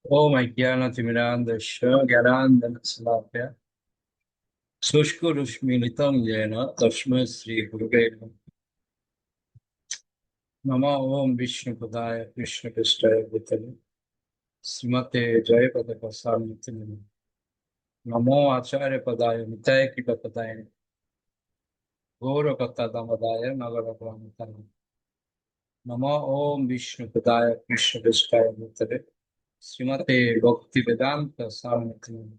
ओम अज्ञानतिमिरान्धस्य ज्ञानाञ्जनशलाकया शुष्करुष्मिलितं येन तस्मै श्रीगुरुवे नमः। नमो ओम विष्णुपदाय कृष्णपृष्ठाय भूतले श्रीमते जयपदप्रसादिते नमः। नमो आचार्यपदाय निताय गौरकथादामोदाय नगरपदाय नमो ओम विष्णुपदाय कृष्णपृष्ठाय भूतले श्रीमते भक्तिवेदांत स्वामिते नमः।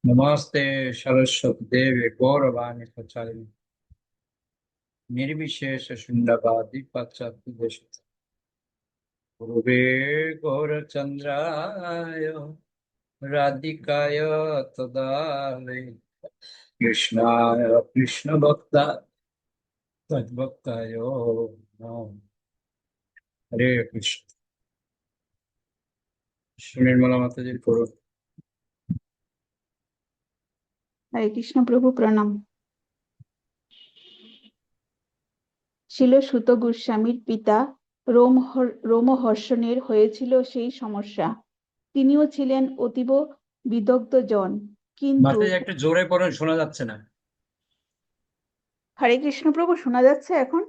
नमस्ते सरस्वती देवी गौरवाणी प्रचारिणी निर्विशेष शून्यवादी पाश्चात्य देश गुरुवे गौरचंद्राय राधिकाय तदालय कृष्णाय कृष्ण भक्ता तद्भक्ताय नमः। हरे कृष्ण। निर्मला माता जी करो। হরে কৃষ্ণ প্রভু প্রণাম। ছিল সুত গোস্বামীর পিতা রোমহর্ষণের হয়েছিল সেই সমস্যা। তিনিও ছিলেন অতীব বিদগ্ধ জন, কিন্তু মাতা জি একটু জোরে পড়ুন, শোনা যাচ্ছে না। হরে কৃষ্ণ প্রভু শোনা যাচ্ছে এখন?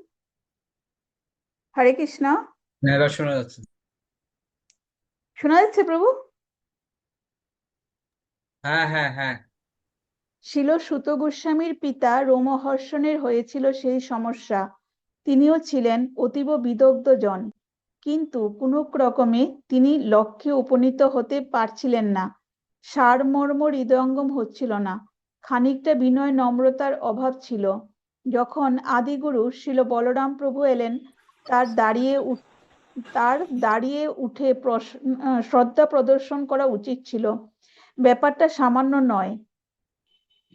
হরে কৃষ্ণ হ্যাঁ, এবার শোনা যাচ্ছে। শোনা যাচ্ছে প্রভু? হ্যাঁ হ্যাঁ হ্যাঁ। ছিল সুত গোস্বামীর পিতা রোমহর্ষণের হয়েছিল সেই সমস্যা। তিনিও ছিলেন অতীব বিদগ্ধ জন, কিন্তু কোনো ক্রমে তিনি লক্ষ্যে উপনীত হতে পারছিলেন না। সারমর্ম হৃদয়ঙ্গম হচ্ছিল না। খানিকটা বিনয় নম্রতার অভাব ছিল। যখন আদিগুরু শ্রীল বলরাম প্রভু এলেন, তার দাঁড়িয়ে উঠে শ্রদ্ধা প্রদর্শন করা উচিত ছিল। ব্যাপারটা সামান্য নয়,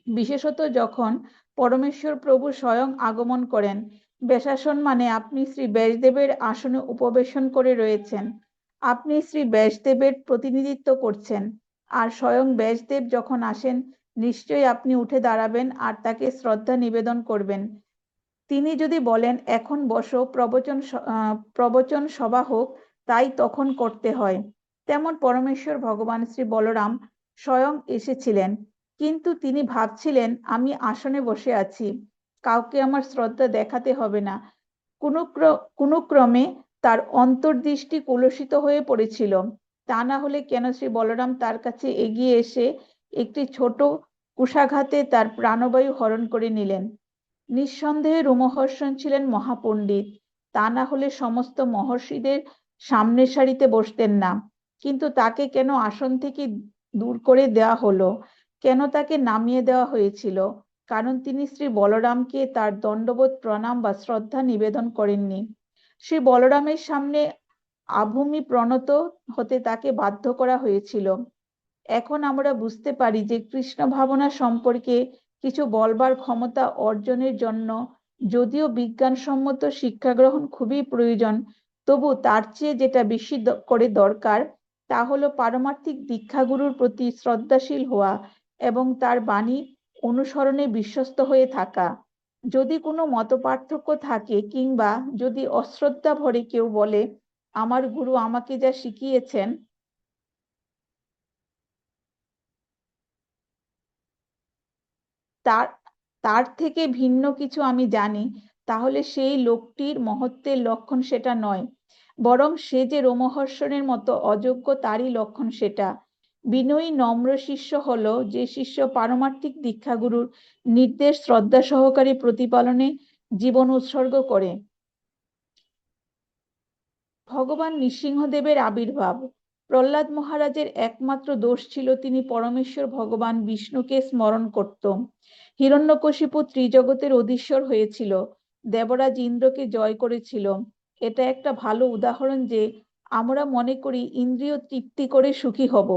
বিশেষত যখন পরমেশ্বর প্রভু স্বয়ং আগমন করেন। বেশাসন মানে আপনি শ্রী ব্যাসদেবের আসনে উপবেশন করে রয়েছেন, আপনি শ্রী ব্যাসদেবের প্রতিনিধিত্ব করছেন, আর স্বয়ং ব্যাসদেব যখন আসেন নিশ্চয়ই আপনি উঠে দাঁড়াবেন আর তাকে শ্রদ্ধা নিবেদন করবেন। তিনি যদি বলেন এখন বসো, প্রবচন সভা হোক, তাই তখন করতে হয়। তেমন পরমেশ্বর ভগবান শ্রী বলরাম স্বয়ং এসেছিলেন, কিন্তু তিনি ভাবছিলেন আমি আসনে বসে আছি, কাউকে আমার শ্রদ্ধা দেখাতে হবে না। কোনো ক্রমে তার অন্তর্দৃষ্টি কলুষিত হয়ে পড়েছিল। তা না হলে কেন শ্রী বলরাম তার কাছে এগিয়ে এসে একটি ছোট কুশাঘাতে তার প্রাণবায়ু হরণ করে নিলেন? নিঃসন্দেহে রোমহর্ষণ ছিলেন মহাপণ্ডিত, তা না হলে সমস্ত মহর্ষিদের সামনের সারিতে বসতেন না। কিন্তু তাকে কেন আসন থেকে দূর করে দেওয়া হলো? কেন তাকে নামিয়ে দেওয়া হয়েছিল? কারণ তিনি শ্রী বলরামকে তার দণ্ডবোধ প্রণাম বা শ্রদ্ধা নিবেদন করেননি। শ্রী বলরামের সামনে আভূমি প্রণত হতে তাকে বাধ্য করা হয়েছিল। এখন আমরা বুঝতে পারি যে কৃষ্ণ ভাবনা সম্পর্কে কিছু বলবার ক্ষমতা অর্জনের জন্য যদিও বিজ্ঞানসম্মত শিক্ষা গ্রহণ খুবই প্রয়োজন, তবু তার চেয়ে যেটা বেশি করে দরকার তা হলো পারমার্থিক দীক্ষাগুরুর প্রতি শ্রদ্ধাশীল হওয়া এবং তার বাণী অনুসরণে বিশ্বস্ত হয়ে থাকা। যদি কোনো মতপার্থক্য থাকে কিংবা যদি অশ্রদ্ধা ভরে কেউ বলে আমার গুরু আমাকে যা শিখিয়েছেন তার তার থেকে ভিন্ন কিছু আমি জানি, তাহলে সেই লোকটির মহত্বের লক্ষণ সেটা নয়, বরং সে যে রোমহর্ষণের মতো অযোগ্য তারই লক্ষণ সেটা। বিনয়ী নম্র শিষ্য হলো যে শিষ্য পারমার্থিক দীক্ষাগুরুর নির্দেশ শ্রদ্ধা সহকারে প্রতিপালনে জীবন উৎসর্গ করে। ভগবান নৃসিংহদেবের আবির্ভাব। প্রহ্লাদ মহারাজের একমাত্র দোষ ছিল তিনি পরমেশ্বর ভগবান বিষ্ণুকে স্মরণ করত। হিরণ্যকশিপু ত্রিজগতের অধীশ্বর হয়েছিল, দেবরাজ ইন্দ্রকে জয় করেছিল। এটা একটা ভালো উদাহরণ যে আমরা মনে করি ইন্দ্রিয় তৃপ্তি করে সুখী হব।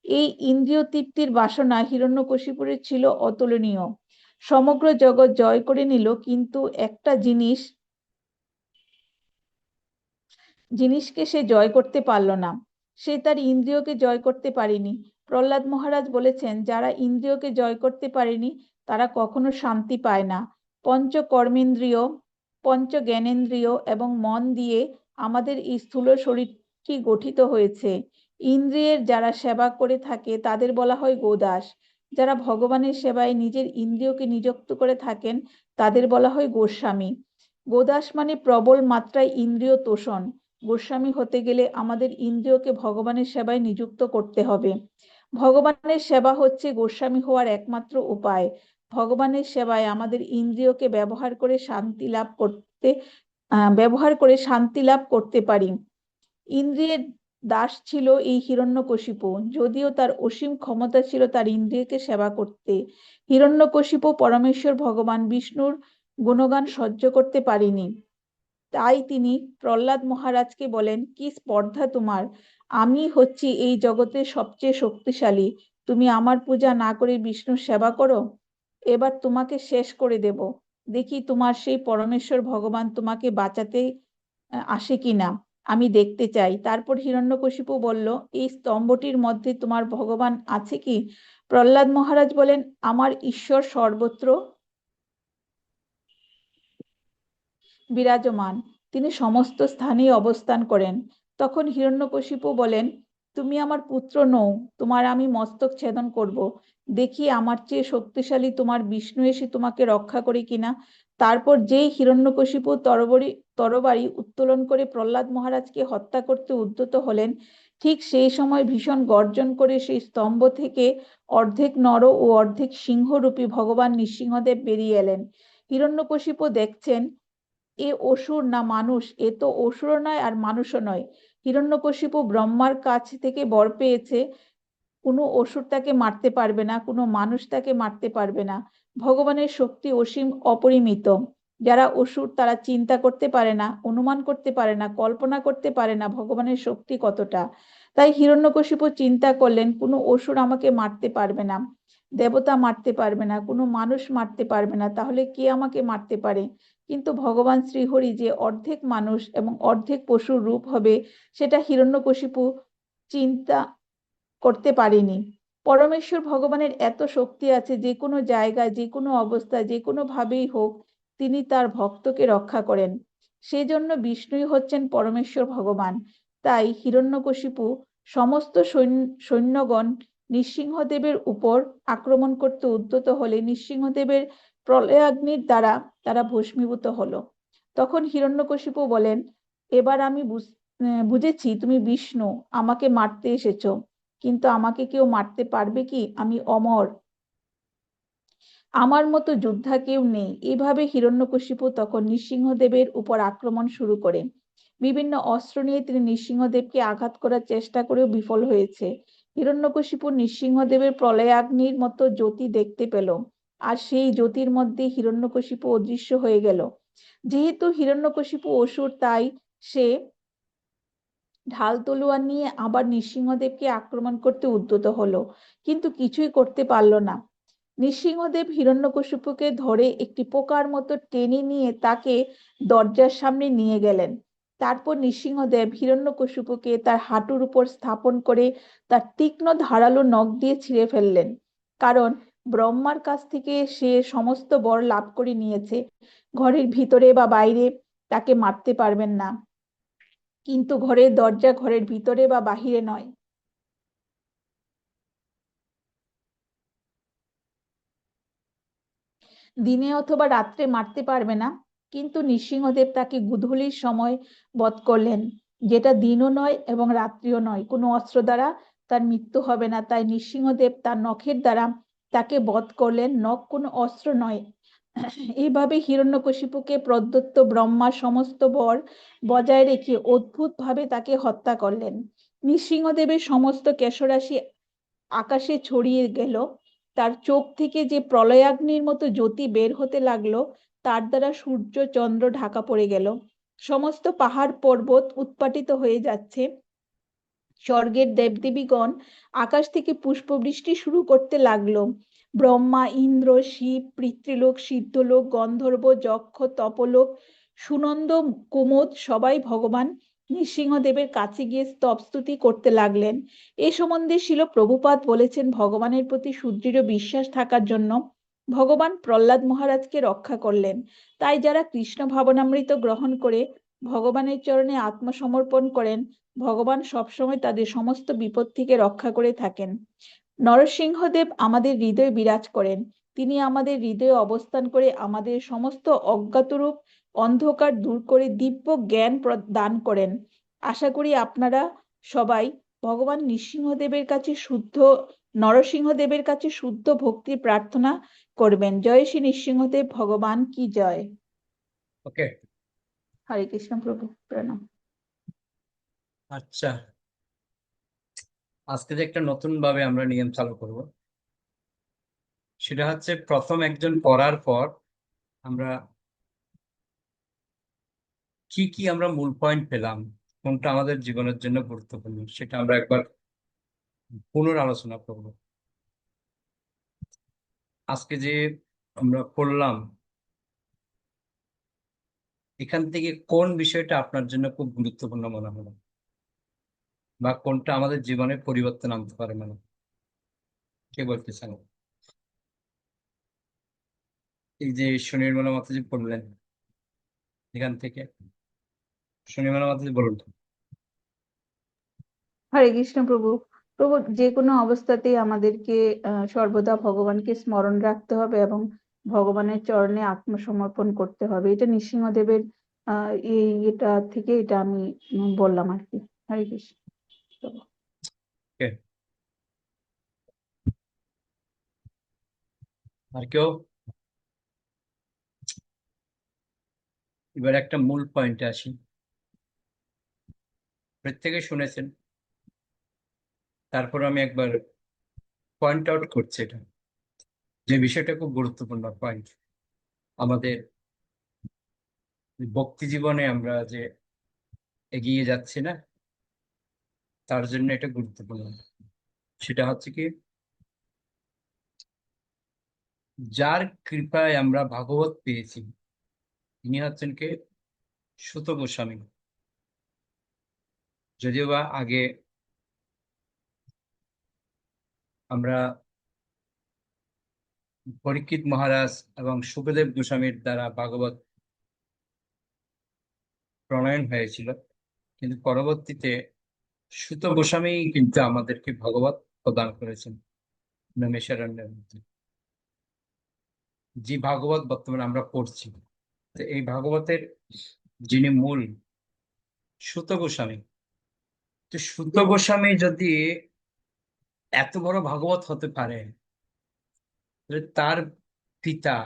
এই ইন্দ্রিয় তৃপ্তির বাসনা হিরণ্যকশিপুরের ছিল অতুলনীয়। সমগ্র জগৎ জয় করে নিল, কিন্তু একটা জিনিসকে সে জয় করতে পারল না। সে তার ইন্দ্রিয়কে জয় করতে পারেনি। প্রহ্লাদ মহারাজ বলেছেন যারা ইন্দ্রিয়কে জয় করতে পারেনি তারা কখনো শান্তি পায় না। পঞ্চ কর্মেন্দ্রিয়, পঞ্চ জ্ঞানেন্দ্রিয় এবং মন দিয়ে আমাদের এই স্থূল শরীরটি গঠিত হয়েছে। ইন্দ্রিয়ের যারা সেবা করে থাকে তাদের বলা হয় গোদাস। যারা ভগবানের সেবায় নিজের ইন্দ্রিয়কে নিযুক্ত করে থাকেন তাদের বলা হয় গোস্বামী। গোদাস মানে প্রবল মাত্রায় ইন্দ্রিয় তোষণ। গোস্বামী হতে গেলে আমাদের ইন্দ্রিয়কে ভগবানের সেবায় নিযুক্ত করতে হবে। ভগবানের সেবা হচ্ছে গোস্বামী হওয়ার একমাত্র উপায়। ভগবানের সেবায় আমাদের ইন্দ্রিয়কে ব্যবহার করে শান্তি লাভ করতে পারি। ইন্দ্রিয়ের দাস ছিল এই হিরণ্যকশিপু, যদিও তার অসীম ক্ষমতা ছিল তার ইন্দ্রিয়কে সেবা করতে। হিরণ্যকশিপু পরমেশ্বর ভগবান বিষ্ণুর গুণগান সহ্য করতে পারেনি। তাই তিনি প্রহ্লাদ মহারাজকে বলেন, কি স্পর্ধা তোমার? আমি হচ্ছি এই জগতের সবচেয়ে শক্তিশালী, তুমি আমার পূজা না করে বিষ্ণুর সেবা করো? এবার তোমাকে শেষ করে দেব, দেখি তোমার সেই পরমেশ্বর ভগবান তোমাকে বাঁচাতে আসে কিনা, আমি দেখতে চাই। তারপর হিরণ্যকশিপু বলল, এই স্তম্ভটির মধ্যে তোমার ভগবান আছে কি? প্রহ্লাদ মহারাজ বলেন, আমার ঈশ্বর সর্বত্র বিরাজমান, তিনি সমস্ত স্থানেই অবস্থান করেন। তখন হিরণ্যকশিপু বলেন, তুমি আমার পুত্র নও, তোমার আমি মস্তক ছেদন করব, দেখি আমার চেয়ে শক্তিশালী তোমার বিষ্ণু এসে তোমাকে রক্ষা করে কিনা। তারপর যেই হিরণ্যকশিপু তরবারি উত্তোলন করে প্রহ্লাদ মহারাজকে হত্যা করতে উদ্যত হলেন, ঠিক সেই সময় ভীষণ গর্জন করে সেই স্তম্ভ থেকে অর্ধেক নর ও অর্ধেক সিংহরূপী ভগবান নৃসিংহদেব বেরিয়ে এলেন। হিরণ্যকশিপু দেখছেন এ অসুর না মানুষ, এ তো অসুরও নয় আর মানুষও নয়। হিরণ্যকশিপু ব্রহ্মার কাছ থেকে বর পেয়েছে, কোনো অসুর তাকে মারতে পারবে না, কোনো মানুষ তাকে মারতে পারবে না। ভগবানের শক্তি অসীম অপরিমিত। যারা অসুর তারা চিন্তা করতে পারে না, অনুমান করতে পারে না, কল্পনা করতে পারে না ভগবানের শক্তি কতটা। তাই হিরণ্যকশিপু চিন্তা করলেন, কোনো অসুর আমাকে মারতে পারবে না, দেবতা মারতে পারবে না, কোনো মানুষ মারতে পারবে না, তাহলে কে আমাকে মারতে পারে? কিন্তু ভগবান শ্রীহরি যে অর্ধেক মানুষ এবং অর্ধেক পশুর রূপ হবে, সেটা হিরণ্যকশিপু চিন্তা করতে পারেনি। পরমেশ্বর ভগবানের এত শক্তি আছে, যে কোনো জায়গায়, যে কোনো অবস্থায়, যে কোনো ভাবেই হোক, তিনি তার ভক্তকে রক্ষা করেন। সেজন্য বিষ্ণুই হচ্ছেন পরমেশ্বর ভগবান। তাই হিরণ্যকশিপু সমস্ত সৈন্যগণ নৃসিংহদেবের উপর আক্রমণ করতে উদ্যত হলে নৃসিংহদেবের প্রলয়াগ্নির দ্বারা তারা ভস্মীভূত হলো। তখন হিরণ্যকশিপু বলেন, এবার আমি বুঝেছি তুমি বিষ্ণু, আমাকে মারতে এসেছো, কিন্তু আমাকে কেউ মারতে পারবে কি? আমি অমর, আমার মতো যোদ্ধা কেউ নেই। এভাবে হিরণ্যকশিপু তখন নৃসিংহদেবের উপর আক্রমণ শুরু করে। বিভিন্ন অস্ত্র নিয়ে তিনি নৃসিংহদেবকে আঘাত করার চেষ্টা করেও বিফল হয়েছে। হিরণ্যকশিপু নৃসিংহদেবের প্রলয়াগ্নির মতো জ্যোতি দেখতে পেল, আর সেই জ্যোতির মধ্যে হিরণ্যকশিপু অদৃশ্য হয়ে গেল। যেহেতু হিরণ্যকশিপু অসুর, তাই সে ঢাল তলোয়ার নিয়ে আবার নৃসিংহদেবকে আক্রমণ করতে উদ্যত হলো, কিন্তু কিছুই করতে পারল না। নৃসিংহদেব হিরণ্যকশিপুকে ধরে একটি পোকার মতো টেনে নিয়ে তাকে দরজার সামনে নিয়ে গেলেন। তারপর নৃসিংহদেব হিরণ্যকশিপুকে তার হাঁটুর উপর স্থাপন করে তার তীক্ষ্ণ ধারালো নখ দিয়ে ছিঁড়ে ফেললেন। কারণ ব্রহ্মার কাছ থেকে সে সমস্ত বর লাভ করে নিয়েছে, ঘরের ভিতরে বা বাইরে তাকে মারতে পারবেন না, কিন্তু ঘরের দরজা ঘরের ভিতরে বা বাহিরে নয়। দিনে অথবা রাত্রে মারতে পারবে না, কিন্তু নৃসিংহদেব তাকে গোধূলির সময় বধ করলেন, যেটা দিনও নয় এবং রাত্রিও নয়। কোনো অস্ত্র দ্বারা তার মৃত্যু হবে না, তাই নৃসিংহদেব তার নখের দ্বারা তাকে বধ করলেন, নখ কোনো অস্ত্র নয়। এইভাবে হিরণ্যকশিপুকে প্রদত্ত ব্রহ্মার সমস্ত বর বজায় রেখে অদ্ভুত ভাবে তাকে হত্যা করলেন। নৃসিংহদেবের সমস্ত কেশরাশি আকাশে ছড়িয়ে গেল। তার চোখ থেকে যে প্রলয়াগ্নির মতো জ্যোতি বের হতে লাগলো, তার দ্বারা সূর্য চন্দ্র ঢাকা পড়ে গেল। সমস্ত পাহাড় পর্বত উৎপাটিত হয়ে যাচ্ছে। স্বর্গের দেবদেবীগণ আকাশ থেকে পুষ্পবৃষ্টি শুরু করতে লাগলো। ব্রহ্মা, ইন্দ্র, শিব, পিতৃলোক, সিদ্ধলোক, গন্ধর্ব, যক্ষ, তপলোক, সুনন্দ, কুমুদ সবাই ভগবান নৃসিংহদেবের কাছে গিয়ে স্তবস্তুতি করতে লাগলেন। এ সম্বন্ধে শিল প্রভুপাদ বলেছেন, ভগবানের প্রতি সুদৃঢ় বিশ্বাস থাকার জন্য ভগবান প্রহ্লাদ মহারাজকে রক্ষা করলেন। তাই যারা কৃষ্ণ ভাবনামৃত গ্রহণ করে ভগবানের চরণে আত্মসমর্পণ করেন, ভগবান সবসময় তাদের সমস্ত বিপদ থেকে রক্ষা করে থাকেন। নরসিংহদেব আমাদের হৃদয়ে বিরাজ করেন। তিনি আমাদের হৃদয়ে অবস্থান করে আমাদের সমস্ত অজ্ঞাতরূপ অন্ধকার দূর করে দিব্য জ্ঞান দান করেন। আশা করি আপনারা সবাই ভগবান নরসিংহদেবের কাছে শুদ্ধ ভক্তি প্রার্থনা করবেন। জয় শ্রী নৃসিংহদেব ভগবান কি জয়। ওকে। হরে কৃষ্ণ প্রভু, প্রণাম। আচ্ছা, আজকে যে একটা নতুন ভাবে আমরা নিয়ম চালু করব, সেটা হচ্ছে প্রথম একজন পড়ার পর আমরা কি কি আমরা মূল পয়েন্ট পেলাম, কোনটা আমাদের জীবনের জন্য গুরুত্বপূর্ণ, সেটা আমরা একবার পুনরালোচনা করব। আজকে যে আমরা পড়লাম, এখান থেকে কোন বিষয়টা আপনার জন্য খুব গুরুত্বপূর্ণ মনে হলো, বা কোনটা আমাদের জীবনে পরিবর্তন আনতে পারে মানে, কে বলতে চান? এই যে সুনির্মলা মাতাজি পড়লেন, এখান থেকে সুনির্মলা মাতাজি বলুন। হরে কৃষ্ণ প্রভু। প্রভু, যে কোনো অবস্থাতেই আমাদেরকে সর্বদা ভগবানকে স্মরণ রাখতে হবে এবং ভগবানের চরণে আত্মসমর্পণ করতে হবে। এটা নৃসিংহদেবের এটা থেকে এটা আমি বললাম আর কি। হরে কৃষ্ণ প্রভু। Okay, আর কেউ? এবার একটা মূল পয়েন্টে আসি। প্রত্যেকে শুনেছেন, তারপর আমি একবার পয়েন্ট আউট করছি এটা, যে বিষয়টা খুব গুরুত্বপূর্ণ পয়েন্ট। আমাদের ভক্তি জীবনে আমরা যে এগিয়ে যাচ্ছি না, তার জন্য এটা গুরুত্বপূর্ণ। সেটা হচ্ছে কি, যার কৃপায় আমরা ভাগবত পেয়েছি, তিনি হচ্ছেন কে? সুত গোস্বামী। যদিও বা আগে আমরা পরীক্ষিত মহারাজ এবং সুখদেব গোস্বামীর দ্বারা ভাগবত প্রণয়ন হয়েছিল, কিন্তু পরবর্তীতে সুত গোস্বামী কিন্তু আমাদেরকে ভাগবত প্রদান করেছেন নৈমিষারণ্যের মধ্যে, যে ভাগবত বর্তমানে আমরা পড়ছি। তো এই ভাগবতের যিনি মূল, সুত গোস্বামী। তো সুত গোস্বামী যদি এত বড় ভাগবত হতে পারে, তাহলে তার পিতা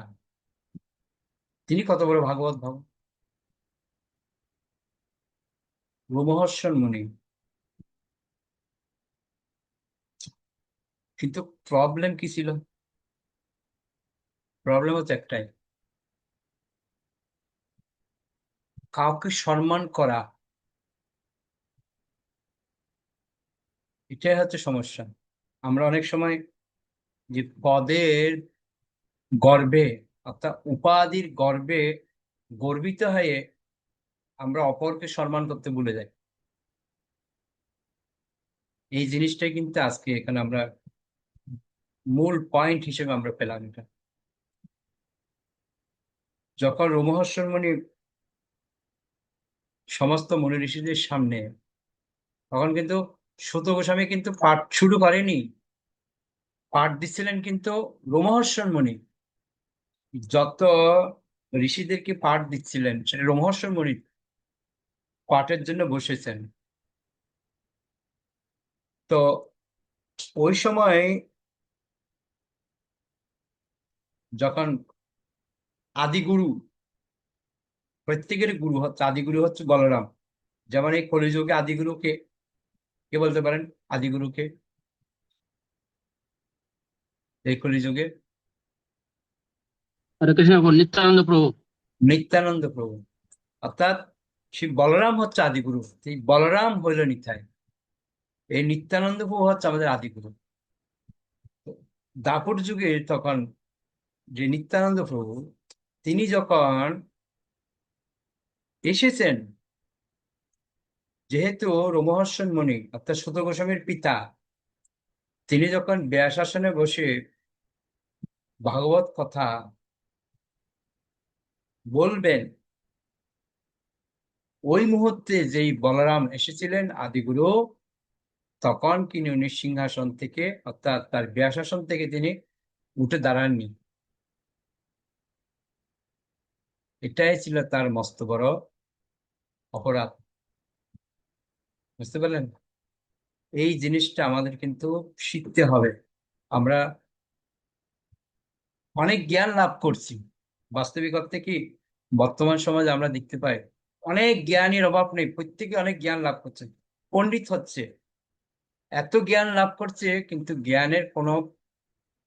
তিনি কত বড় ভাগবত ভাব, রোমহর্ষণ মুনি। কিন্তু প্রবলেম কি ছিল? প্রবলেম হচ্ছে একটাই, কাউকে সম্মান করা, এটাই হচ্ছে সমস্যা। আমরা অনেক সময় যে পদের গর্বে, অর্থাৎ উপাধির গর্বে গর্বিত হয়ে আমরা অপরকে সম্মান করতে ভুলে যাই। এই জিনিসটাই কিন্তু আজকে এখানে আমরা মূল পয়েন্ট হিসেবে আমরা পেলাম এটা। যখন রোমহর্ষণ মুনি সমস্ত মুনি ঋষিদের সামনে, তখন কিন্তু সুত গোস্বামী কিন্তু পাঠ শুরু করেনি, পাঠ দিচ্ছিলেন কিন্তু রোমহর্ষণ মুনি। যত ঋষিদেরকে পাঠ দিচ্ছিলেন, সেটা রোমহর্ষণ মুনি পাঠের জন্য বসেছেন। তো ওই সময় যখন আদিগুরু, প্রত্যেকের গুরু হচ্ছে, আদিগুরু হচ্ছে বলরাম। যেমন এই কলিযুগে আদিগুরুকে কে বলতে পারেন? আদিগুরুকে এই কলিযুগে হরে কৃষ্ণ প্রভু, নিত্যানন্দ প্রভু। নিত্যানন্দ প্রভু। অর্থাৎ সেই বলরাম হচ্ছে আদিগুরু, সেই বলরাম হইল নিতাই। এই নিত্যানন্দ প্রভু হচ্ছে আমাদের আদিগুরু। তো দাপর যুগে তখন যে নিত্যানন্দ প্রভু, তিনি যখন এসেছেন, যেহেতু রোমহর্ষণ মুনি অর্থাৎ সুত গোস্বামীর পিতা, তিনি যখন ব্যাসাসনে বসে ভাগবত কথা বলবেন, ওই মুহূর্তে যেই বলরাম এসেছিলেন আদিগুরু, তখন তিনি উনি সিংহাসন থেকে অর্থাৎ তার ব্যাসাসন থেকে তিনি উঠে দাঁড়াননি। এটাই ছিল তার মস্ত বড় অপরাধ। বুঝতে পারলেন? এই জিনিসটা আমাদের কিন্তু শিখতে হবে। আমরা অনেক জ্ঞান লাভ করছি, বাস্তবিক অর্থে কি বর্তমান সমাজে আমরা দেখতে পাই অনেক জ্ঞানীর অভাব নেই, প্রত্যেকে অনেক জ্ঞান লাভ করছে, পণ্ডিত হচ্ছে, এত জ্ঞান লাভ করছে, কিন্তু জ্ঞানের কোনো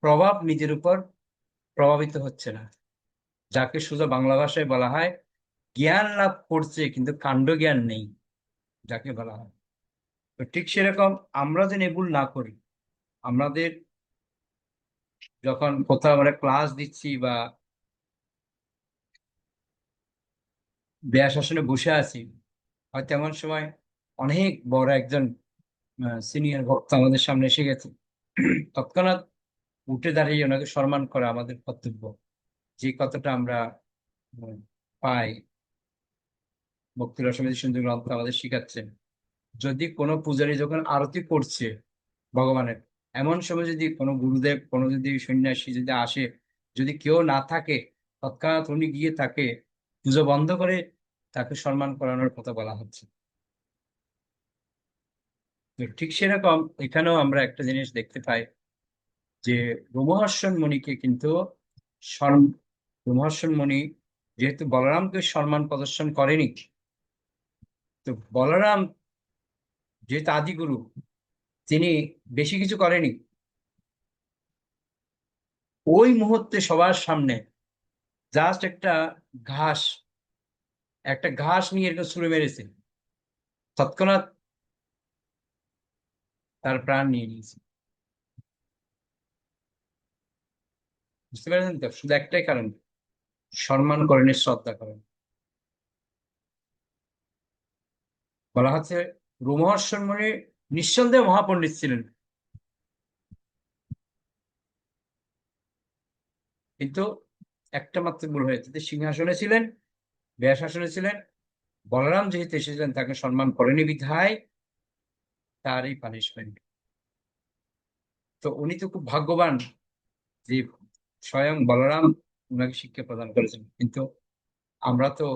প্রভাব নিজের উপর প্রভাবিত হচ্ছে না। যাকে সোজা বাংলা ভাষায় বলা হয় জ্ঞান লাভ করছে কিন্তু কাণ্ড জ্ঞান নেই, যাকে বলা হয়। তো ঠিক সেরকম আমরা যেন এগুলো না করি। আমাদের যখন কোথাও আমরা ক্লাস দিচ্ছি বা ব্যাস আসনে বসে আছি, হয়তো এমন সময় অনেক বড় একজন সিনিয়র বক্তা আমাদের সামনে এসে গেছে, তৎক্ষণাৎ উঠে দাঁড়িয়ে ওনাকে সম্মান করা আমাদের কর্তব্য। যে কতটা আমরা উম, পাই, ভক্তি রসমের সুন্দর গ্রন্থ আমাদের শিখাচ্ছেন। যদি কোনো পূজারী যখন আরতি করছে ভগবানের, এমন সময় যদি কোনো গুরুদেব, কোনো যদি সন্ন্যাসী যদি আসে, যদি কেউ না থাকে, তৎক্ষণাৎ উনি গিয়ে তাকে পুজো বন্ধ করে তাকে সম্মান করানোর কথা বলা হচ্ছে। তো ঠিক সেরকম এখানেও আমরা একটা জিনিস দেখতে পাই যে রোমহর্ষণ মুনিকে কিন্তু সর- রোমহর্ষণ মুনি যেহেতু বলরামকে সম্মান প্রদর্শন করেনি, তো বলরাম যেহেতু আদিগুরু, তিনি বেশি কিছু করেনি। ওই মুহূর্তে সবার সামনে জাস্ট ঘাস একটা ঘাস নিয়ে এরকম ছুঁড়ে মেরেছে, তৎক্ষণাৎ তার প্রাণ নিয়ে নিয়েছে। বুঝতে পারছেন তো? শুধু একটাই কারণ, সম্মান করেন, শ্রদ্ধা করেন। বলা হচ্ছে রোমহর্ষণ মুনি নিঃসন্দেহে মহাপণ্ডিত ছিলেন, কিন্তু একটা মাত্র ভুল হয়েছে, যে সিংহাসনে ছিলেন, ব্যাসাসনে ছিলেন, বলরাম যেহেতু এসেছিলেন তাকে সম্মান করেনি বিধায় তার এই পানিশমেন্ট। তো উনি তো খুব ভাগ্যবান যে স্বয়ং বলরাম ওনাকে শিক্ষা প্রদান করেছেন, কিন্তু আমরা তো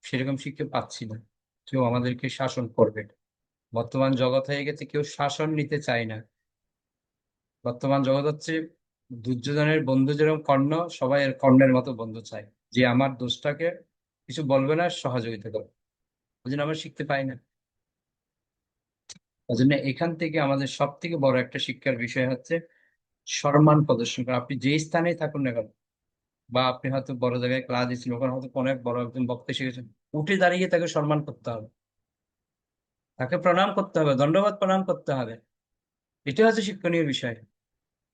সেরকম শিক্ষা পাচ্ছি না। কেউ আমাদেরকে শাসন করবে, বর্তমান জগৎ হয়ে গেছে কেউ শাসন নিতে চায় না। বর্তমান জগৎ হচ্ছে দুর্যোধনের বন্ধু যেরকম কর্ণ, সবাই এর কর্ণের মতো বন্ধু চায়, যে আমার দোষটাকে কিছু বলবে না, সহযোগিতা করবে। ওই জন্য আমরা শিখতে পাই না। ওই জন্য এখান থেকে আমাদের সব থেকে বড় একটা শিক্ষার বিষয় হচ্ছে সম্মান প্রদর্শন করা। আপনি যে স্থানেই থাকুন না কেন, বা আপনি হয়তো বড় জায়গায় ক্লাস দিচ্ছেন, ওখানে হয়তো অনেক বড় একজন বক্তা শিখেছেন, উঠে দাঁড়িয়ে তাকে সম্মান করতে হবে, তাকে প্রণাম করতে হবে, দণ্ডবত প্রণাম করতে হবে। এটা হচ্ছে শিক্ষণীয় বিষয়।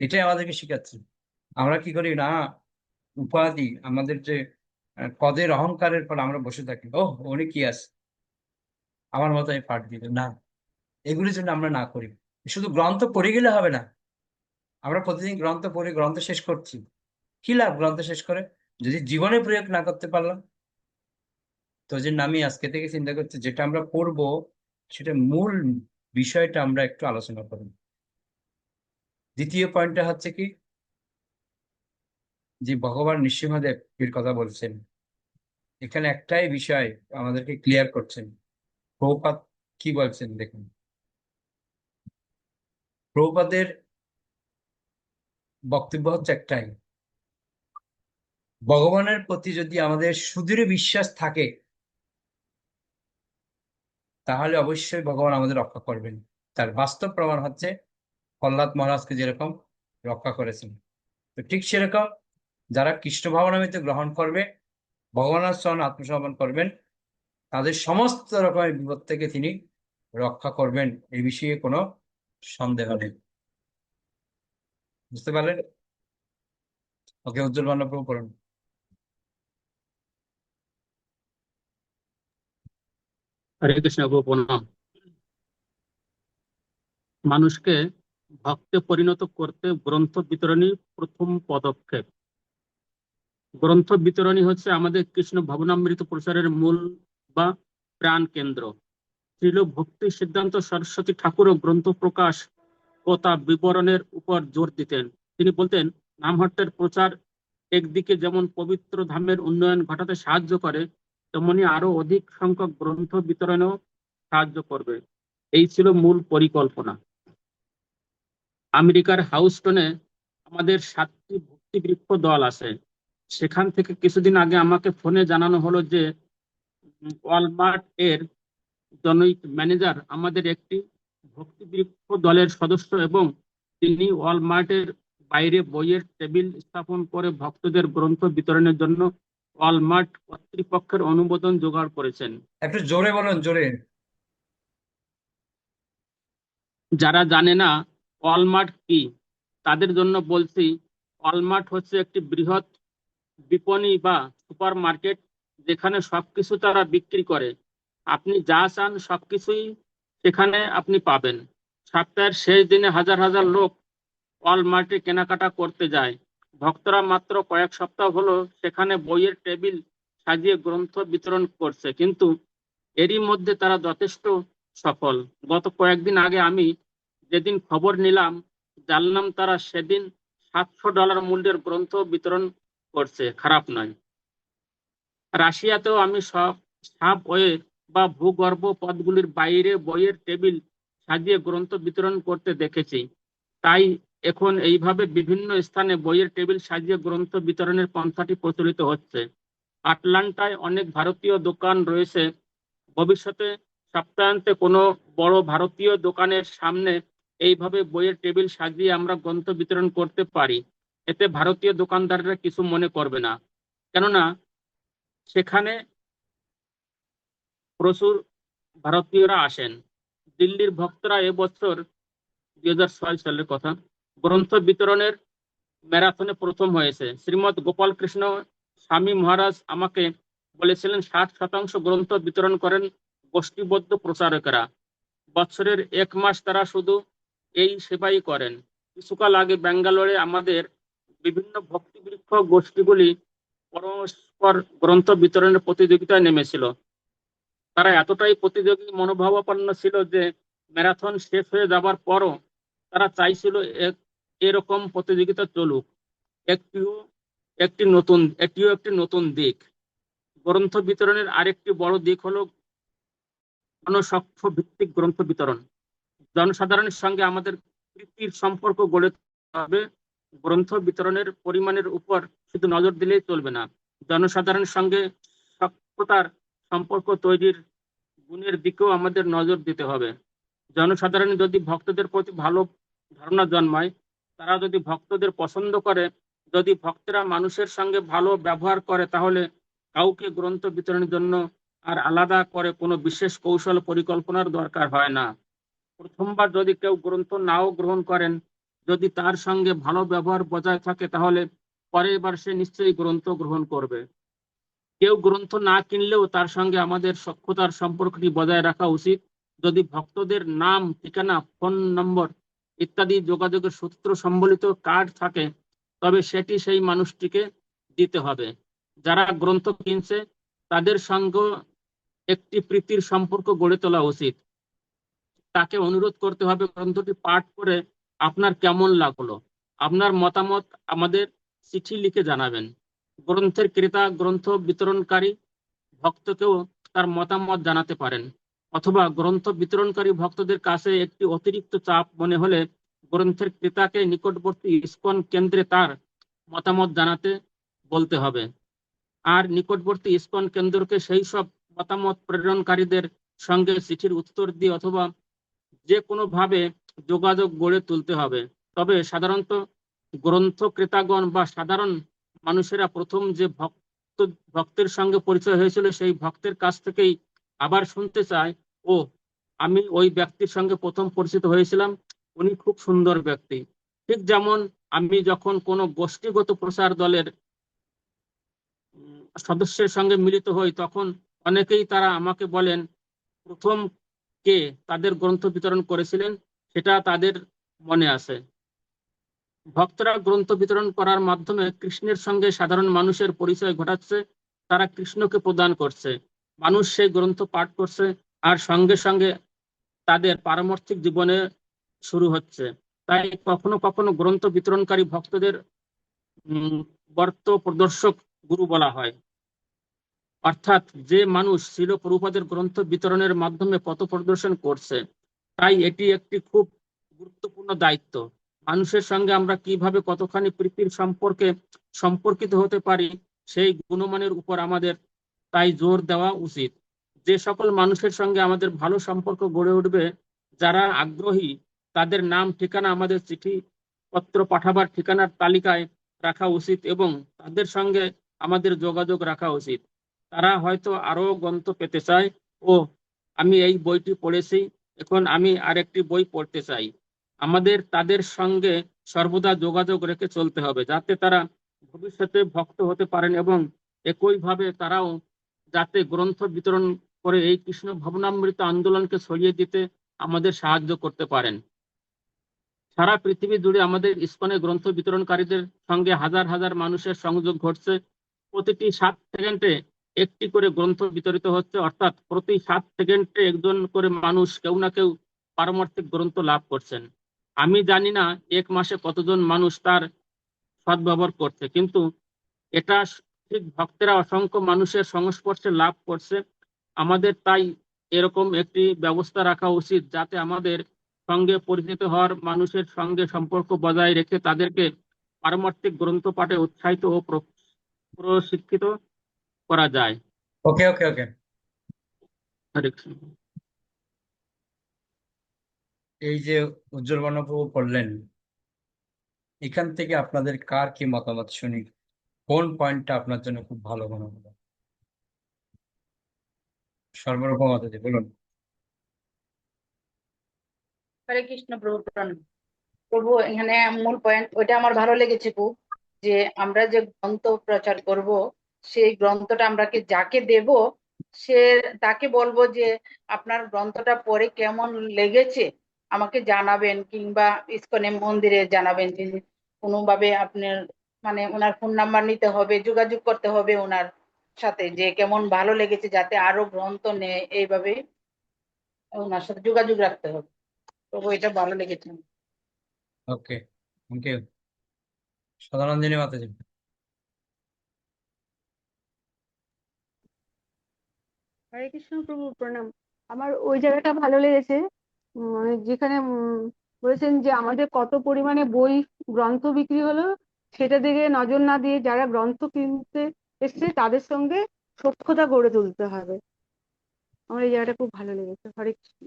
এটাই আমাদেরকে শিখাচ্ছে। আমরা কি করি না, উপাধি আমাদের যে পদের অহংকারের ফলে আমরা বসে থাকি, ও উনি কি আছে, আমার মতো আমি পাঠ দিল না। এগুলির জন্য আমরা না করি। শুধু গ্রন্থ পড়ে গেলে হবে না। আমরা প্রতিদিন গ্রন্থ পড়ে গ্রন্থ শেষ করছি, কি লাভ গ্রন্থ শেষ করে যদি জীবনে প্রয়োগ না করতে পারলাম? তো যে আমি আজকে থেকে চিন্তা করছি যেটা আমরা পড়বো সেটা মূল বিষয়টা আমরা একটু আলোচনা করব। দ্বিতীয় পয়েন্টটা হচ্ছে কি, যে ভগবান নৃসিংহদেব এর কথা বলছেন, এখানে একটাই বিষয় আমাদেরকে ক্লিয়ার করছেন। প্রভুপাদ কি বলছেন দেখুন। প্রভুপাদের বক্তব্য হচ্ছে একটাই, ভগবানের প্রতি যদি আমাদের সুদৃঢ় বিশ্বাস থাকে, তাহলে অবশ্যই ভগবান আমাদের রক্ষা করবেন। তার বাস্তব প্রমাণ হচ্ছে প্রহ্লাদ মহারাজকে যেরকম রক্ষা করেছেন। তো ঠিক সেরকম যারা কৃষ্ণ ভাবনামৃত গ্রহণ করবে, ভগবানের চরণ আত্মসমর্পণ করবেন, তাদের সমস্ত রকমের বিপদ থেকে তিনি রক্ষা করবেন, এই বিষয়ে কোনো সন্দেহ নেই। বুঝতে পারলেন? ওকে, উজ্জ্বল বান্য প্রভু পড়ুন। হরে কৃষ্ণ প্রভু প্রণাম। মানুষকে ভক্তে পরিণত করতে গ্রন্থ বিতরণী প্রথম পদক্ষেপ। গ্রন্থ বিতরণী হচ্ছে আমাদের কৃষ্ণ ভাবনামৃত প্রচারের মূল বা প্রাণ কেন্দ্র। শ্রীল ভক্তি সিদ্ধান্ত সরস্বতী ঠাকুরও গ্রন্থ প্রকাশ ও তা বিবরণের উপর জোর দিতেন। তিনি বলতেন, নামহট্টের প্রচার একদিকে যেমন পবিত্র ধামের উন্নয়ন ঘটাতে সাহায্য করে, তেমনি আরো অধিক সংখ্যক গ্রন্থ বিতরণেও সাহায্য করবে। এই ছিল মূল পরিকল্পনা। আমেরিকার হাউস্টনে আমাদের 7টি ভক্তিবৃক্ষ দল আছে। সেখান থেকে কিছুদিন আগে আমাকে ফোনে জানানো হলো যে ওয়ালমার্ট এর জনৈক ম্যানেজার আমাদের একটি ভক্তিবৃক্ষ দলের সদস্য এবং তিনি ওয়ালমার্টের বাইরে বইয়ের টেবিল স্থাপন করে ভক্তদের গ্রন্থ বিতরণের জন্য ওয়ালমার্ট কর্তৃপক্ষের অনুমোদন জোগাড় করেছেন। একটু জোরে বলুন, জোরে। যারা জানে না ওয়ালমার্ট কি, তাদের জন্য বলছি, ওয়ালমার্ট হচ্ছে একটি বৃহৎ বিপণী বা সুপার মার্কেট, যেখানে সবকিছু তারা বিক্রি করে। আপনি যা চান সবকিছুই সেখানে আপনি পাবেন। সপ্তাহের শেষ দিনে হাজার হাজার লোক ওয়ালমার্টে কেনাকাটা করতে যায়। ভক্তরা মাত্র কয়েক সপ্তাহ হলো সেখানে বইয়ের টেবিল সাজিয়ে গ্রন্থ বিতরণ করছে, কিন্তু এরই মধ্যে তারা যথেষ্ট সফল। গত কয়েকদিন আগে আমি যেদিন খবর নিলাম, জানলাম তারা সেদিন $700 মূল্যের গ্রন্থ বিতরণ করছে। খারাপ নয়। রাশিয়াতেও আমি সব সাবওয়ে বা ভূগর্ভ পথগুলির বাইরে বইয়ের টেবিল সাজিয়ে গ্রন্থ বিতরণ করতে দেখেছি। তাই এখন এইভাবে বিভিন্ন স্থানে বইয়ের টেবিল সাজিয়ে গ্রন্থ বিতরণের পন্থাটি প্রচলিত হচ্ছে। আটলান্টায় অনেক ভারতীয় দোকান রয়েছে। ভবিষ্যতে সপ্তাহান্তে কোনো বড় ভারতীয় দোকানের সামনে এইভাবে বইয়ের টেবিল সাজিয়ে আমরা গ্রন্থ বিতরণ করতে পারি। এতে ভারতীয় দোকানদাররা কিছু মনে করবে না, কেননা সেখানে প্রচুর ভারতীয়রা আসেন। দিল্লির ভক্তরা এবছর 2006 সালের কথা, গ্রন্থ বিতরণের ম্যারাথনে প্রথম হয়েছে। শ্রীমৎ গোপাল কৃষ্ণ স্বামী মহারাজ আমাকে বলেছিলেন, 60% গ্রন্থ বিতরণ করেন গোষ্ঠীবদ্ধ প্রচারকেরা। বছরের 1 মাস তারা শুধু এই সেবাই করেন। কিছুকাল আগে ব্যাঙ্গালোরে আমাদের বিভিন্ন ভক্তিবৃক্ষ গোষ্ঠীগুলি পরস্পর গ্রন্থ বিতরণের প্রতিযোগিতায় নেমেছিল। তারা এতটাই প্রতিযোগী মনোভাবাপন্ন ছিল যে ম্যারাথন শেষ হয়ে যাবার পরও তারা চাইছিল এরকম প্রতিযোগিতা চলুক। এটিও একটি নতুন দিক। গ্রন্থ বিতরণের আরেকটি বড় দিক হলো জনস্বার্থ ভিত্তিক গ্রন্থ বিতরণ। জনসাধারণের সঙ্গে আমাদের প্রীতির সম্পর্ক গড়ে তুলতে হবে। গ্রন্থ বিতরণের পরিমাণের উপর শুধু নজর দিলেই চলবে না, জনসাধারণের সঙ্গে সখ্যতার সম্পর্ক তৈরির গুণের দিকেও আমাদের নজর দিতে হবে। জনসাধারণ যদি ভক্তদের প্রতি ভালো ধারণা জন্মায়, তারা যদি ভক্তদের পছন্দ করে, যদি ভক্তরা মানুষের সঙ্গে ভালো ব্যবহার করে, তাহলে কাউকে গ্রন্থ বিতরণের জন্য আর আলাদা করে কোনো বিশেষ কৌশল পরিকল্পনার দরকার হয় না। প্রথমবার যদি কেউ গ্রন্থ নাও গ্রহণ করেন, যদি তার সঙ্গে ভালো ব্যবহার বজায় থাকে, তাহলে পরের বার সে নিশ্চয়ই গ্রন্থ গ্রহণ করবে। কেউ গ্রন্থ না কিনলেও তার সঙ্গে আমাদের সখ্যতার সম্পর্কটি বজায় রাখা উচিত। যদি ভক্তদের নাম, ঠিকানা, ফোন নম্বর ইত্যাদি যোগাযোগের সূত্র সম্বলিত কার্ড থাকে, তবে সেটি সেই মানুষটিকে দিতে হবে। যারা গ্রন্থ কিনছে তাদের সঙ্গে একটি প্রীতির সম্পর্ক গড়ে তোলা উচিত। তাকে অনুরোধ করতে হবে, গ্রন্থটি পাঠ করে আপনার কেমন লাগলো, আপনার মতামত আমাদের চিঠি লিখে জানাবেন। গ্রন্থের ক্রেতা গ্রন্থ বিতরণকারী ভক্তকেও তার মতামত জানাতে পারেন, অথবা গ্রন্থ বিতরণকারী ভক্তদের কাছে একটি অতিরিক্ত চাপ মনে হলে গ্রন্থের ক্রেতাকে নিকটবর্তী ইসকন কেন্দ্রে তার মতামত জানাতে বলতে হবে। আর নিকটবর্তী ইসকন কেন্দ্রকে সেই সব মতামত প্রেরণকারীদের সঙ্গে চিঠির উত্তর দিয়ে অথবা যে কোনো ভাবে যোগাযোগ গড়ে তুলতে হবে। তবে সাধারণত গ্রন্থ ক্রেতাগণ বা সাধারণ মানুষেরা প্রথম যে ভক্তের সঙ্গে পরিচয় হয়েছিল, সেই ভক্তের কাছ থেকেই আবার শুনতে চায়, ও আমি ওই ব্যক্তির সঙ্গে প্রথম পরিচিত হয়েছিলাম, উনি খুব সুন্দর ব্যক্তি। ঠিক যেমন আমি যখন কোনো গোষ্ঠীগত প্রচার দলের সদস্যের সঙ্গে মিলিত হই, তখন অনেকেই তারা আমাকে বলেন প্রথম কে তাদের গ্রন্থ বিতরণ করেছিলেন, সেটা তাদের মনে আছে। ভক্তরা গ্রন্থ বিতরণ করার মাধ্যমে কৃষ্ণের সঙ্গে সাধারণ মানুষের পরিচয় ঘটাচ্ছে, তারা কৃষ্ণকে প্রদান করছে, মানুষ সেই গ্রন্থ পাঠ করছে, আর সঙ্গে সঙ্গে তাদের পারমার্থিক জীবনে শুরু হচ্ছে। তাই কখনো কখনো গ্রন্থ বিতরণকারী ভক্তদের বর্ত প্রদর্শক গুরু বলা হয়, অর্থাৎ যে মানুষ শ্রীল প্রভুপাদের গ্রন্থ বিতরণের মাধ্যমে পথ প্রদর্শন করছে। তাই এটি একটি খুব গুরুত্বপূর্ণ দায়িত্ব। মানুষের সঙ্গে আমরা কিভাবে কতখানি প্রীতির সম্পর্কিত হতে পারি, সেই গুণমানের উপর আমাদের তাই জোর দেওয়া উচিত। যে সকল মানুষের সঙ্গে আমাদের ভালো সম্পর্ক গড়ে উঠবে, যারা আগ্রহী, তাদের নাম ঠিকানা আমাদের চিঠি পত্র পাঠাবার ঠিকানার তালিকায় রাখা উচিত এবং তাদের সঙ্গে আমাদের যোগাযোগ রাখা উচিত। তারা হয়তো আরো গ্রন্থ পেতে চায়, ও আমি এই বইটি পড়েছি, এখন আমি আরেকটি বই পড়তে চাই। আমাদের তাদের সঙ্গে সর্বদা যোগাযোগ রেখে চলতে হবে, যাতে তারা ভবিষ্যতে ভক্ত হতে পারেন এবং একইভাবে তারাও যাতে গ্রন্থ বিতরণ করে এই কৃষ্ণ ভবনামৃত আন্দোলনকে ছড়িয়ে দিতে আমাদের সাহায্য করতে পারেন। সারা পৃথিবী জুড়ে আমাদের ইসকনের গ্রন্থ বিতরণকারীদের সঙ্গে হাজার হাজার মানুষের সংযোগ ঘটছে। প্রতিটি 7 সেকেন্ডে একটি করে গ্রন্থ বিতরিত হচ্ছে, অর্থাৎ প্রতি 7 সেকেন্ডে একজন করে মানুষ কেউ না কেউ পারমার্থিক গ্রন্থ লাভ করছেন। আমি জানি না 1 মাসে কতজন মানুষ তার সদ্ব্যবহার করছে, কিন্তু এটা ঠিক ভক্তেরা অসংখ্য মানুষের সংস্পর্শে লাভ করছে। আমাদের তাই এরকম একটি ব্যবস্থা রাখা উচিত, যাতে আমাদের সঙ্গে পরিচিত হওয়ার মানুষের সঙ্গে সম্পর্ক বজায় রেখে তাদেরকে পারমার্থিক গ্রন্থ পাঠে উৎসাহিত ও প্রশিক্ষিত করা যায়। ওকে ওকে ওকে হরে কৃষ্ণ। এই যে উজ্জ্বল বর্ণপ্রভু পড়লেন, এখান থেকে আপনাদের কার কি মতামত শুনি, কোন পয়েন্টটা আপনার জন্য খুব ভালো মনে হলো? সর্বরকম মাতাজি বলুন। হরে কৃষ্ণ প্রভু প্রণাম। প্রভু এখানে মূল পয়েন্ট ওইটা আমার ভালো লেগেছে খুব, যে আমরা যে গ্রন্থ প্রচার করব, সেই গ্রন্থটা আমরা কি যাকে দেব, সে তাকে বলবো যে আপনার গ্রন্থটা পড়ে কেমন লেগেছে আমাকে জানাবেন, কিংবা ইসকনে মন্দিরে জানাবেন। যে কোনোভাবে আপনার মানে ওনার ফোন নাম্বার নিতে হবে, যোগাযোগ করতে হবে ওনার সাথে, যে কেমন ভালো লেগেছে, যাতে আরো গ্রন্থ নেয়, এইভাবে ওনার সাথে যোগাযোগ রাখতে হবে। প্রভু এটা ভালো লেগেছে। ওকে, থ্যাংক ইউ। সদানন্দিনী মাতাজি। হরে কৃষ্ণ প্রভু প্রণাম। আমার ওই জায়গাটা ভালো লেগেছে, মানে যেখানে বলেছেন যে আমাদের কত পরিমাণে বই গ্রন্থ বিক্রি হলো, সেটা দিকে নজর না দিয়ে যারা গ্রন্থ কিনতে এসছে তাদের সঙ্গে সখ্যতা গড়ে তুলতে হবে। আমার এই জায়গাটা খুব ভালো লেগেছে। হরে কৃষ্ণ।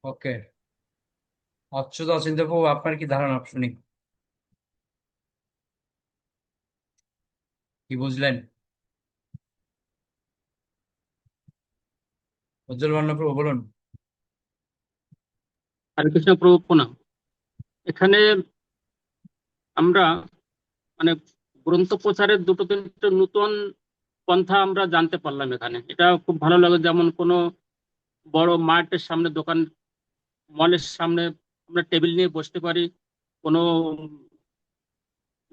ওকে, অচ্যুত অচিন্ত্য প্রভু, আপনার কি ধারণা শুনি, কি বুঝলেন? উজ্জ্বল বর্ণপ্রভু বলুন। হরে কৃষ্ণ প্রভু প্রণাম। এখানে আমরা মানে গ্রন্থ প্রচারের দুটো তিনটে নতুন পন্থা আমরা জানতে পারলাম এখানে, এটা খুব ভালো লাগে। যেমন কোনো বড় মার্টের সামনে, দোকান মলের সামনে আমরা টেবিল নিয়ে বসতে পারি, কোনো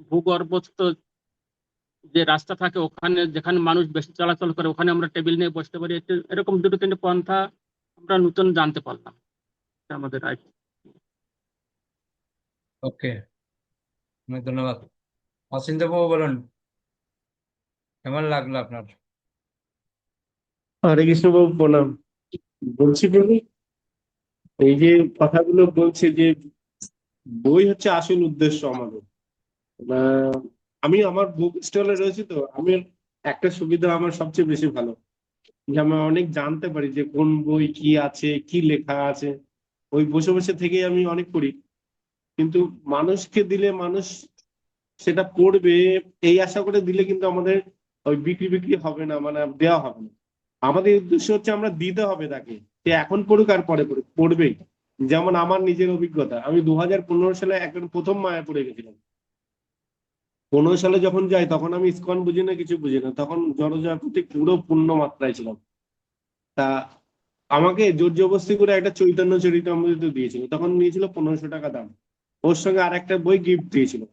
ভূগর্ভস্থ যে রাস্তা থাকে ওখানে, যেখানে মানুষ বেশি চলাচল করে, ওখানে আমরা টেবিল নিয়ে বসতে পারি। এরকম দুটো তিনটে পন্থা আমরা নতুন জানতে পারলাম। এটা আমাদের ওকে, অনেক ধন্যবাদ। অচিন্ত্য প্রভু বলুন, কেমন লাগলো আপনার? হরে কৃষ্ণ বাবু প্রণাম। বলছি প্রভু, এই যে কথাগুলো বলছে যে বই হচ্ছে আসল উদ্দেশ্য আমাদের। আহ, আমি আমার বুক স্টলে রয়েছে, তো আমি একটা সুবিধা আমার সবচেয়ে বেশি ভালো, যে আমি অনেক জানতে পারি যে কোন বই কি আছে, কি লেখা আছে। ওই বসে বসে থেকে আমি অনেক পড়ি, কিন্তু মানুষকে দিলে মানুষ সেটা পড়বে এই আশা করে দিলে কিন্তু আমাদের ওই বিক্রি বিক্রি হবে না, মানে দেওয়া হবে না। আমাদের উদ্দেশ্য হচ্ছে আমরা দিতে হবে তাকে, সে এখন পড়ুক আর পরে পড়ুক, পড়বেই। যেমন আমার নিজের অভিজ্ঞতা, আমি 2015 সালে একজন প্রথম মায়াপুরে গেছিলাম। 15 সালে যখন যাই তখন আমি ইসকন বুঝি না, কিছু বুঝি না, তখন জড়জার প্রতি পুরো পূর্ণ মাত্রায় ছিলাম। তা আমাকে জোর জবরদস্তি করে একটা চৈতন্য চরিতামৃত দিয়েছিল, তখন নিয়েছিল 1500 টাকা দাম। ওর সঙ্গে আর একটা বই গিফট দিয়েছিল,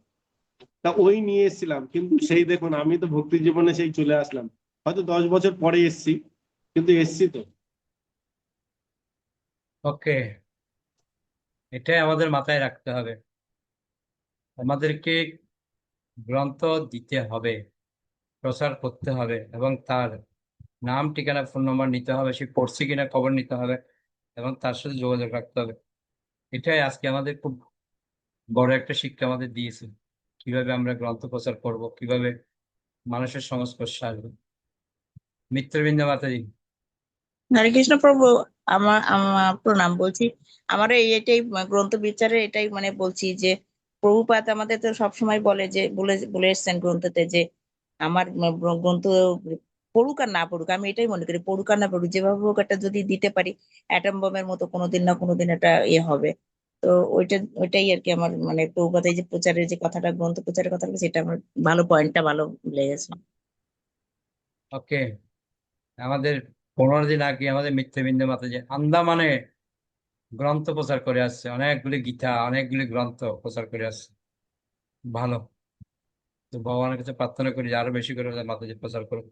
তা ওই নিয়ে এসেছিলাম, কিন্তু সেই দেখুন আমি তো ভক্তি জীবনে সেই চলে আসলাম, হয়তো 10 বছর পরে এসেছি, কিন্তু এসেছি তো। ওকে, এটাই আমাদের মাথায় রাখতে হবে। আমাদেরকে গ্রন্থ দিতে হবে, প্রচার করতে হবে, এবং তার নাম, ঠিকানা, ফোন নম্বর নিতে হবে, সে পড়ছে কিনা খবর নিতে হবে, এবং তার সাথে যোগাযোগ রাখতে হবে। এটাই আজকে আমাদের খুব বড় একটা শিক্ষা আমাদের দিয়েছে, কিভাবে আমরা গ্রন্থ প্রচার করব, কিভাবে মানুষের সংস্পর্শে আসবে। মিত্রবৃন্দ মাতাজি। হরে কৃষ্ণ প্রভু। আমার আমার প্রণাম বলছি। আমার এটাই গ্রন্থ বিচারে এটাই বলছি যে প্রভুপাদ আমাদের তো সবসময় বলে যে বলে বলে এসছেন গ্রন্থতে যে আমার গ্রন্থ পড়ুক আর না পড়ুক, আমি এটাই মনে করি পড়ুক আর না পড়ুক যেভাবে হোক একটা যদি দিতে পারি অ্যাটম বোমের মতো কোনোদিন না কোনোদিন এটা হবে। তো ওইটাই আর কি আমার প্রভুপাদ এই যে প্রচারের যে কথাটা, গ্রন্থ প্রচারের কথা বলেছে, এটা আমার ভালো পয়েন্টটা ভালো লেগেছে। ওকে, আমাদের 15 দিন আগে আমাদের মিত্রবৃন্দ মাতাজি আন্দামানে গ্রন্থ প্রচার করে আসছে, অনেকগুলি গীতা, অনেকগুলি গ্রন্থ প্রচার করে আসছে। ভালো, তো ভগবানের কাছে প্রার্থনা করি যে আরো বেশি করে মাতাজি প্রচার করুন।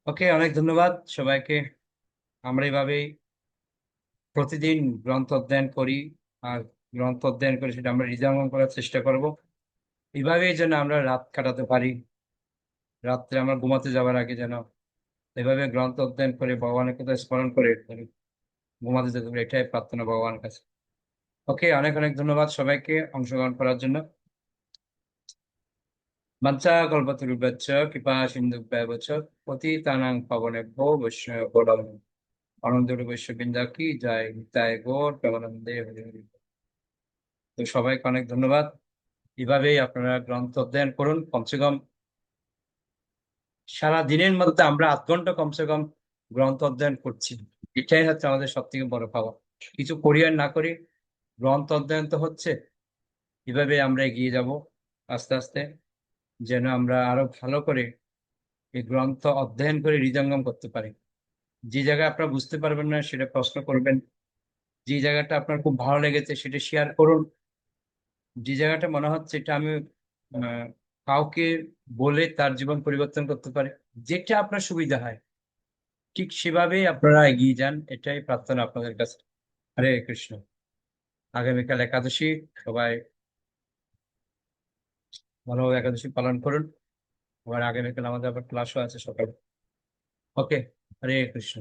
ওকে, অনেক ধন্যবাদ সবাইকে। আমরা এইভাবেই প্রতিদিন গ্রন্থ অধ্যয়ন করি, আর গ্রন্থ অধ্যয়ন করে সেটা আমরা হৃদয়ঙ্গম করার চেষ্টা করব। এইভাবেই যেন আমরা রাত কাটাতে পারি, রাত্রে আমরা ঘুমাতে যাওয়ার আগে যেন এভাবে গ্রন্থ অধ্যয়ন করে ভগবানের কথা স্মরণ করে যেন ঘুমাতে যেতে পারি, এটাই প্রার্থনা ভগবানের কাছে। ওকে, অনেক অনেক ধন্যবাদ সবাইকে অংশগ্রহণ করার জন্য। বাঞ্ছা কল্পতরুভ্যশ্চ কৃপা সিন্ধুভ্যেব চ পতিতানাং পাবনেভ্যো বৈষ্ণবেভ্যো নমঃ। আনন্দরূপেশ্য বৃন্দা কি জয়, নিতাই গৌর প্রেমানন্দে হরি হরি। তো সবাইকে অনেক ধন্যবাদ। এভাবেই আপনারা গ্রন্থ অধ্যয়ন করুন। কমসে কম সারা দিনের মধ্যে আমরা 8 ঘন্টা কমসে কম গ্রন্থ অধ্যয়ন করছি, এটাই হচ্ছে আমাদের সব থেকে বড় পাওয়া। কিছু করি আর না করি, গ্রন্থ অধ্যয়ন তো হচ্ছে। এভাবে আমরা এগিয়ে যাব আস্তে আস্তে, যেন আমরা আরো ভালো করে এই গ্রন্থ অধ্যয়ন করে হৃদয়ঙ্গম করতে পারি। যে জায়গায় আপনারা বুঝতে পারবেন না সেটা প্রশ্ন করবেন, যে জায়গাটা আপনার খুব ভালো লেগেছে সেটা শেয়ার করুন, যে জায়গাটা মনে হচ্ছে এটা আমি আহ, কাউকে বলে তার জীবন পরিবর্তন করতে পারে, যেটা আপনার সুবিধা হয় ঠিক সেভাবেই আপনারা এগিয়ে যান, এটাই প্রার্থনা আপনাদের কাছে। হরে কৃষ্ণ। আগামীকাল একাদশী, সবাই ভালোভাবে একাদশী পালন করুন। আবার আগামীকাল আমাদের আবার ক্লাসও আছে সকালে। ওকে, হরে কৃষ্ণ।